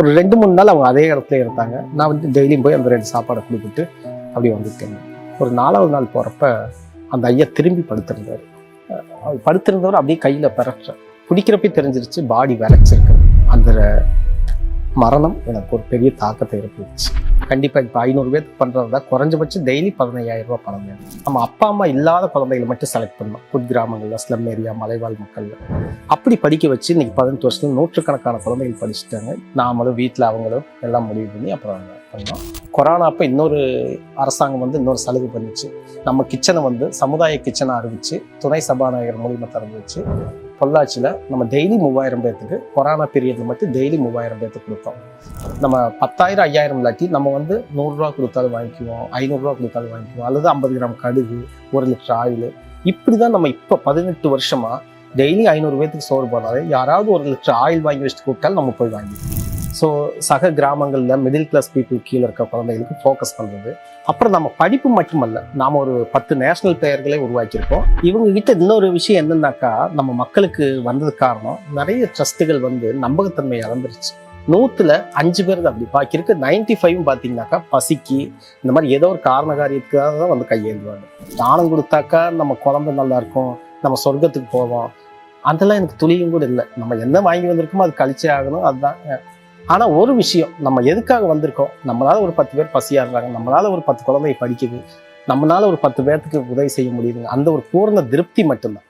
ஒரு 2-3 நாள் அவங்க அதே இடத்துல இருந்தாங்க. நான் வந்து டெய்லியும் போய் அந்த 2 சாப்பாடை கொடுத்துட்டு அப்படி வந்துட்டேங்க. ஒரு 4வது நாள் போகிறப்ப அந்த ஐயா திரும்பி படுத்திருந்தார். படுத்திருந்தவர் அப்படியே கையில் பெறற்ற பிடிக்கிறப்பே தெரிஞ்சிருச்சு பாடி விளைச்சிருக்கு. அந்த மரணம் எனக்கு ஒரு பெரிய தாக்கத்தை ஏற்படுச்சு. கண்டிப்பாக இப்போ 500 பேருக்கு பண்ணுறதா குறைஞ்சபட்சம் டெய்லி 15,000 ரூபா பணம் வேணும். நம்ம அப்பா அம்மா இல்லாத குழந்தைகளை மட்டும் செலக்ட் பண்ணணும். குக்கிராமங்களில், ஸ்லம் ஏரியா, மலைவாழ் மக்களில் அப்படி படிக்க வச்சு இன்னைக்கு 18 வருஷத்துல நூற்றுக்கணக்கான குழந்தைகள் படிச்சுட்டாங்க. நாமளும் வீட்டில் அவங்களும் எல்லாம் முடிவு பண்ணி அப்புறம் பண்ணோம். கொரோனா அப்போ இன்னொரு அரசாங்கம் வந்து இன்னொரு சலுகை பண்ணிச்சு. நம்ம கிச்சனை வந்து சமுதாய கிச்சனை அறிவிச்சு துணை சபாநாயகர் மூலியமா திறந்து வச்சு பொள்ளாச்சியில் நம்ம டெய்லி 3000 பேர்த்துக்கு கொரோனா பீரியடில் மட்டும் டெய்லி 3000 பேர்த்துக்கு கொடுத்தோம். நம்ம 10,000 5,000 இல்லாட்டி நம்ம வந்து 100 ரூபா கொடுத்தாலும் வாங்கிக்குவோம், 500 ரூபா கொடுத்தாலும் வாங்கிக்குவோம், அல்லது 50 கிராம் கடுகு, 1 லிட்டர் ஆயில். இப்படி தான் நம்ம இப்போ 18 வருஷமா டெய்லி 500 பேர்த்துக்கு சோறு போனாலே யாராவது 1 லிட்டர் ஆயில் வாங்கி வச்சுட்டு கூப்பிட்டாலும் நம்ம போய் வாங்கிடுவோம். ஸோ சக கிராமங்களில் மிடில் கிளாஸ் பீப்புள் கீழே இருக்க குழந்தைகளுக்கு ஃபோக்கஸ் பண்ணுறது. அப்புறம் நம்ம படிப்பு மட்டுமல்ல, நாம் ஒரு 10 நேஷனல் பிளேயர்களே உருவாக்கியிருக்கோம். இவங்ககிட்ட இன்னொரு விஷயம் என்னன்னாக்கா, நம்ம மக்களுக்கு வந்தது காரணம் நிறைய ட்ரஸ்ட்டுகள் வந்து நம்பகத்தன்மை இழந்துருச்சு. 100ல் 5 பேர் தான் அப்படி பாக்கி இருக்கு. 95 பார்த்தீங்கன்னாக்கா பசிக்கு இந்த மாதிரி ஏதோ ஒரு காரண காரியத்துக்காக தான் வந்து கையேந்துவாங்க. தானம் கொடுத்தாக்கா நம்ம குழந்தை நல்லா இருக்கும், நம்ம சொர்க்கத்துக்கு போவோம், அதெல்லாம் எனக்கு துளியும் கூட இல்லை. நம்ம என்ன வாங்கி வந்திருக்கோமோ அது கழிச்சே ஆகணும், அதுதான். ஆனால் ஒரு விஷயம், நம்ம எதுக்காக வந்திருக்கோம், நம்மளால ஒரு 10 பேர் பசியாடுறாங்க, நம்மளால ஒரு 10 குழந்தை படிக்குது, நம்மளால ஒரு 10 பேர்த்துக்கு உதவி செய்ய முடியுதுங்க, அந்த ஒரு பூர்ண திருப்தி மட்டும்தான்.